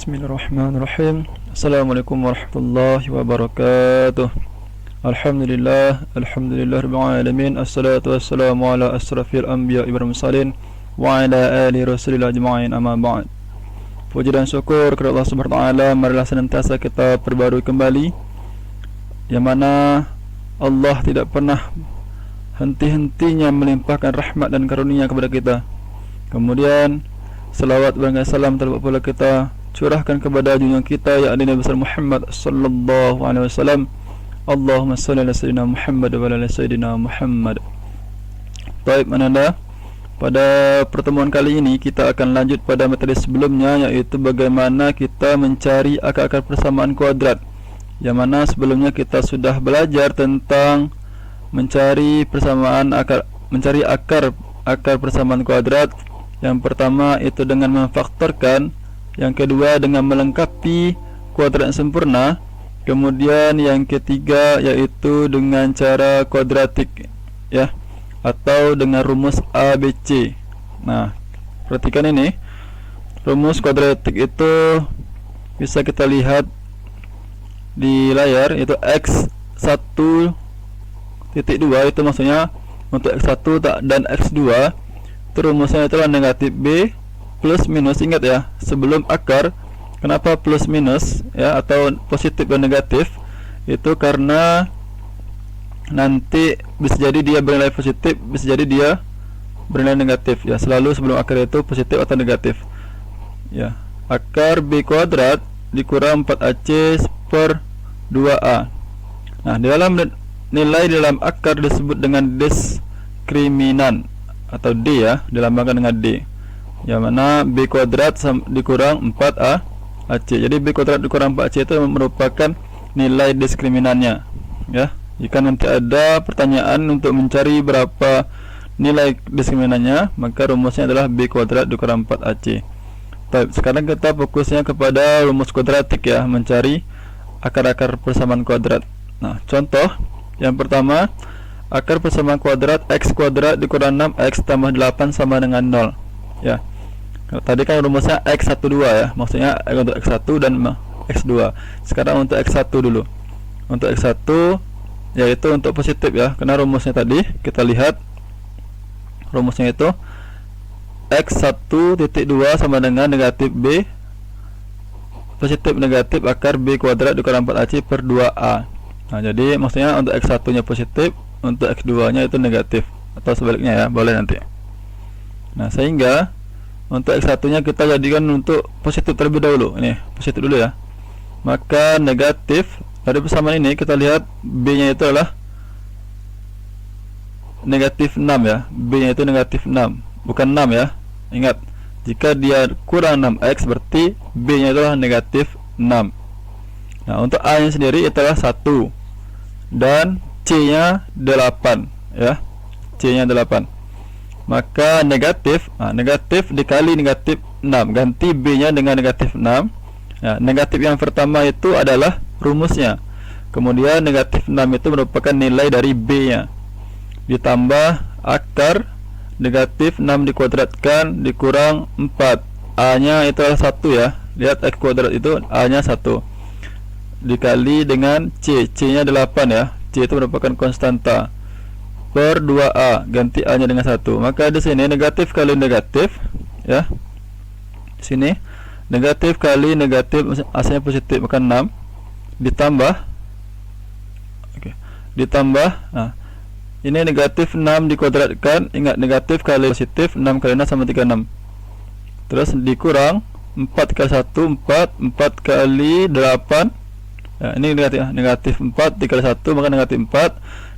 Bismillahirrahmanirrahim. Assalamualaikum warahmatullahi wabarakatuh. Alhamdulillahirabbil alamin. Assalatu wassalamu ala asrafil anbiya'i wal mursalin wa ala alihi rasulillah ajma'in, amma ba'd. Puji dan syukur kepada Allah Subhanahu wa taala, marilah senantiasa kita perbarui kembali, yang mana Allah tidak pernah henti-hentinya melimpahkan rahmat dan karunia kepada kita. Kemudian salawat dan salam terhadap pula kita curahkan kepada junjungan kita, yakni Nabi besar Muhammad sallallahu alaihi wasallam. Allahumma shalli ala sayyidina Muhammad wa ala sayyidina Muhammad. Baik, mananda, pada pertemuan kali ini kita akan lanjut pada materi sebelumnya, yaitu bagaimana kita mencari akar-akar persamaan kuadrat. Yang mana sebelumnya kita sudah belajar tentang mencari akar persamaan kuadrat. Yang pertama itu dengan memfaktorkan, yang kedua dengan melengkapi kuadrat yang sempurna, kemudian yang ketiga yaitu dengan cara kuadratik, ya, atau dengan rumus ABC. Nah, perhatikan ini, rumus kuadratik itu bisa kita lihat di layar, yaitu x1.2, itu maksudnya untuk x1 dan x2 itu rumusnya itulah negatif B plus minus. Ingat ya, sebelum akar, kenapa plus minus ya, atau positif dan negatif? Itu karena nanti bisa jadi dia bernilai positif, bisa jadi dia bernilai negatif ya. Selalu sebelum akar itu positif atau negatif ya. Akar B kuadrat dikurang 4AC per 2A. Nah, di dalam nilai dalam akar disebut dengan diskriminan atau D ya, dilambangkan dengan D, yang mana B kuadrat dikurang 4A AC. Jadi B kuadrat dikurang 4AC itu merupakan nilai diskriminannya ya. Jika nanti ada pertanyaan untuk mencari berapa nilai diskriminannya, maka rumusnya adalah B kuadrat dikurang 4AC. Baik, sekarang kita fokusnya kepada rumus kuadratik ya, mencari akar-akar persamaan kuadrat. Nah, contoh yang pertama, akar persamaan kuadrat x kuadrat dikurang 6x tambah 8 sama dengan 0 ya. Tadi kan rumusnya x12 ya, maksudnya untuk x1 dan x2. Sekarang untuk x1 dulu. Untuk x1 yaitu untuk positif ya, karena rumusnya tadi kita lihat rumusnya itu x1.2 sama dengan negatif B positif negatif akar B kuadrat dikurang 4AC per 2A. Nah, jadi maksudnya untuk x1 nya positif, untuk x2 nya itu negatif, atau sebaliknya ya, boleh nanti. Nah, sehingga untuk x1 nya kita jadikan untuk positif terlebih dahulu. Ini positif dulu ya. Maka negatif dari persamaan ini kita lihat B nya itu adalah negatif 6 ya. B nya itu negatif 6, bukan 6 ya. Ingat, jika dia kurang 6x berarti B nya itu adalah negatif 6. Nah, untuk A nya sendiri itu adalah 1 dan C nya 8 ya. C nya 8. Maka negatif, negatif dikali negatif 6, ganti B nya dengan negatif 6 ya. Negatif yang pertama itu adalah rumusnya, kemudian negatif 6 itu merupakan nilai dari B nya, ditambah akar negatif 6 dikuadratkan dikurang 4, A nya itu adalah 1 ya. Lihat x kuadrat itu A nya 1 dikali dengan C nya 8 ya. C itu merupakan konstanta, per 2A, ganti A nya dengan 1. Maka di sini negatif kali negatif ya. Di sini negatif kali negatif, aslinya positif, maka 6 ditambah ditambah, nah ini negatif 6 dikuadratkan, ingat negatif kali positif, 6 kali 6 sama 36, terus dikurang 4 kali 1 4, 4 kali 8 ya, ini negatif 4 dikali 1 maka negatif 4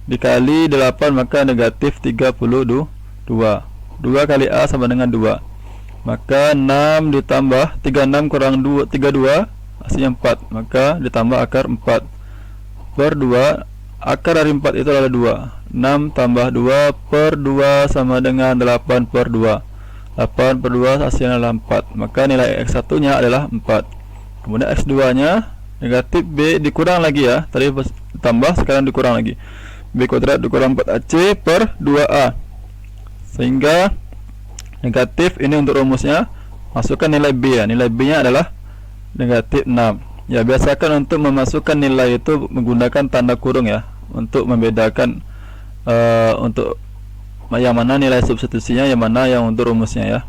dikali 8 maka negatif 32. 2 kali A sama dengan 2, maka 6 ditambah 36 kurang 32 hasilnya 4, maka ditambah akar 4 per 2. Akar dari 4 itu adalah 2. 6 tambah 2 per 2 sama dengan 8 per 2. 8 per 2 hasilnya adalah 4, maka nilai x1 nya adalah 4. Kemudian x2 nya negatif B dikurang lagi ya, tadi tambah, sekarang dikurang lagi, B kuadrat dikurang 4AC per 2A, sehingga negatif ini untuk rumusnya, masukkan nilai B ya. Nilai B nya adalah negatif 6. Ya, biasakan untuk memasukkan nilai itu menggunakan tanda kurung ya, untuk membedakan untuk yang mana nilai substitusinya, yang mana yang untuk rumusnya ya.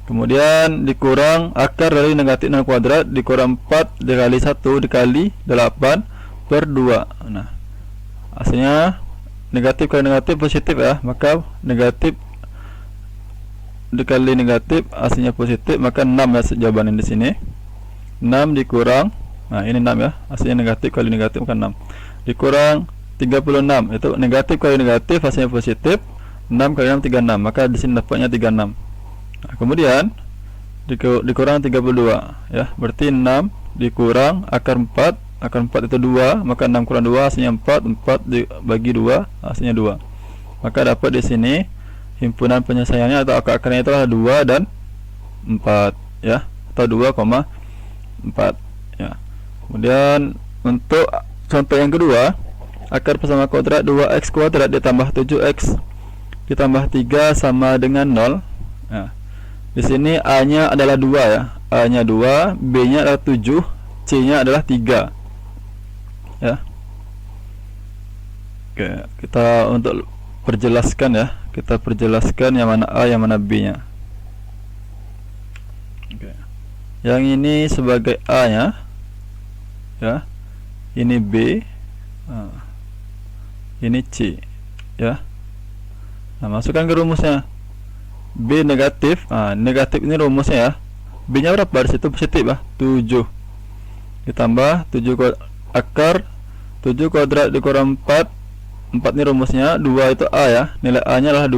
Kemudian dikurang akar dari negatif 6 kuadrat dikurang 4 dikali 1 dikali 8 per 2. Nah, hasilnya negatif kali negatif positif ya, maka negatif dikali negatif hasilnya positif, maka 6 ya jawabannya di sini. 6 dikurang, nah ini 6 ya, hasilnya negatif kali negatif kan 6 dikurang 36, itu negatif kali negatif hasilnya positif, 6 kali 6 36, maka di sini dapatnya 36. Nah, kemudian dikurang 32 ya, berarti 6 dikurang akar 4, akar 4 itu 2, maka 6 kurang 2 hasilnya 4, 4 dibagi 2 hasilnya 2, maka dapat di sini himpunan penyelesaiannya atau akar-akarnya itu adalah 2 dan 4 ya, atau 2,4 ya. Kemudian untuk contoh yang kedua, akar bersama kuadrat 2x kuadrat ditambah 7x ditambah 3 sama dengan 0. Nah, di sini a-nya adalah 2 ya, a-nya 2, b-nya adalah 7, c-nya adalah 3 ya. Oke, kita untuk perjelaskan ya, kita perjelaskan yang mana a, yang mana b-nya. Oke. Yang ini sebagai a nya ya, ini b, ini c ya. Nah, masukkan ke rumusnya. B negatif, negatif ini rumusnya ya. B nya berapa? Di situ positif ya, 7 ditambah 7 akar 7 kuadrat dikurang 4 ini rumusnya, 2 itu a ya, nilai a nya adalah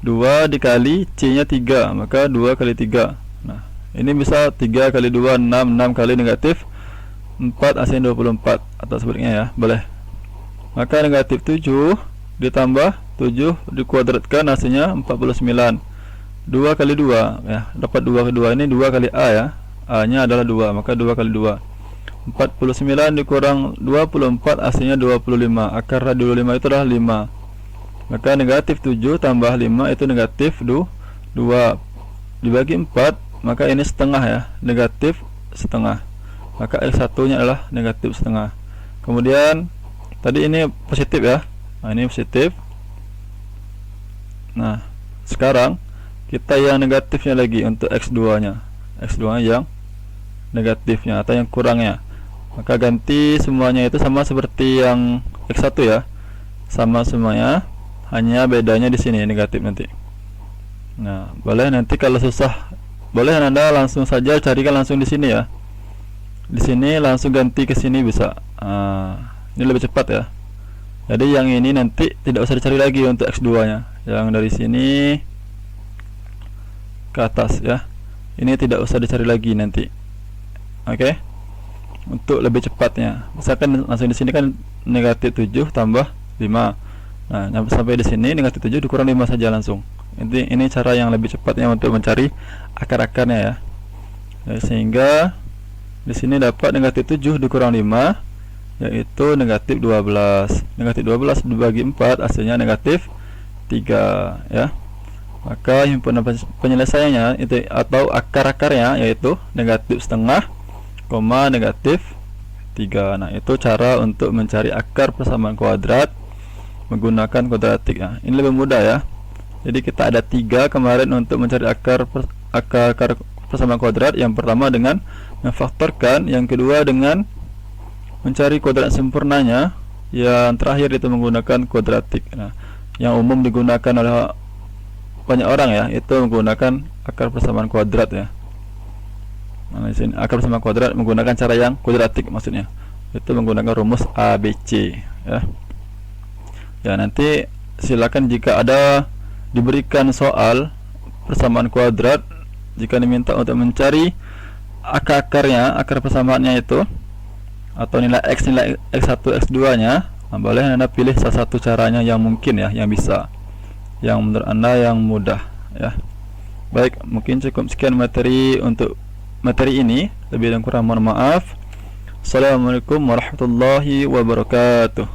2 dikali c nya 3, maka 2 kali 3. Nah, ini bisa 3 kali 2 6, 6 kali negatif 4 hasilnya 24, atau sebaliknya ya, boleh. Maka negatif 7 ditambah 7 dikuadratkan hasilnya 49, 2 kali 2 ya, dapat 2 kali 2, ini 2 kali a ya, a nya adalah 2, maka 2 kali 2 49 dikurang 24 hasilnya 25, akar dari 25 itu adalah 5, maka negatif 7 tambah 5 itu negatif 2 dibagi 4, maka ini setengah ya, negatif setengah, maka x1 nya adalah negatif setengah. Kemudian tadi ini positif ya, nah ini positif. Nah, sekarang kita yang negatifnya lagi untuk x2 nya, x2 nya yang negatifnya atau yang kurangnya, maka ganti semuanya itu sama seperti yang x1 ya, sama semuanya, hanya bedanya di sini negatif nanti. Nah, boleh nanti kalau susah, boleh Anda langsung saja carikan langsung di sini ya, di sini langsung ganti ke sini bisa. Ini lebih cepat ya. Jadi yang ini nanti tidak usah dicari lagi untuk x2 nya, yang dari sini ke atas ya, ini tidak usah dicari lagi nanti. Oke, untuk lebih cepatnya, misalkan langsung di sini kan negatif 7 tambah 5, nah sampai di sini negatif 7 dikurang 5 saja langsung. Ini cara yang lebih cepatnya untuk mencari akar-akarnya ya. Sehingga di sini dapat negatif 7 dikurang 5 yaitu negatif 12. Negatif 12 dibagi 4 hasilnya negatif 3 ya. Maka himpunan penyelesaiannya itu atau akar-akarnya yaitu negatif setengah, negatif 3. Nah, itu cara untuk mencari akar persamaan kuadrat menggunakan kuadratik ya. Ini lebih mudah ya. Jadi kita ada 3 kemarin untuk mencari akar persamaan kuadrat. Yang pertama dengan memfaktorkan, yang kedua dengan mencari kuadrat sempurnanya, yang terakhir itu menggunakan kuadratik. Nah, yang umum digunakan oleh banyak orang ya, itu menggunakan akar persamaan kuadrat ya. Nah, di sini akar persamaan kuadrat menggunakan cara yang kuadratik, maksudnya itu menggunakan rumus ABC ya. Ya, nanti silakan jika ada diberikan soal persamaan kuadrat, jika diminta untuk mencari akar-akarnya, akar persamaannya itu, atau nilai x, nilai x1, x2 nya, nah, boleh Anda pilih salah satu caranya yang mungkin ya, yang bisa, yang menurut Anda yang mudah ya. Baik, mungkin cukup sekian materi untuk materi ini, lebih dan kurang mohon maaf. Assalamualaikum warahmatullahi wabarakatuh.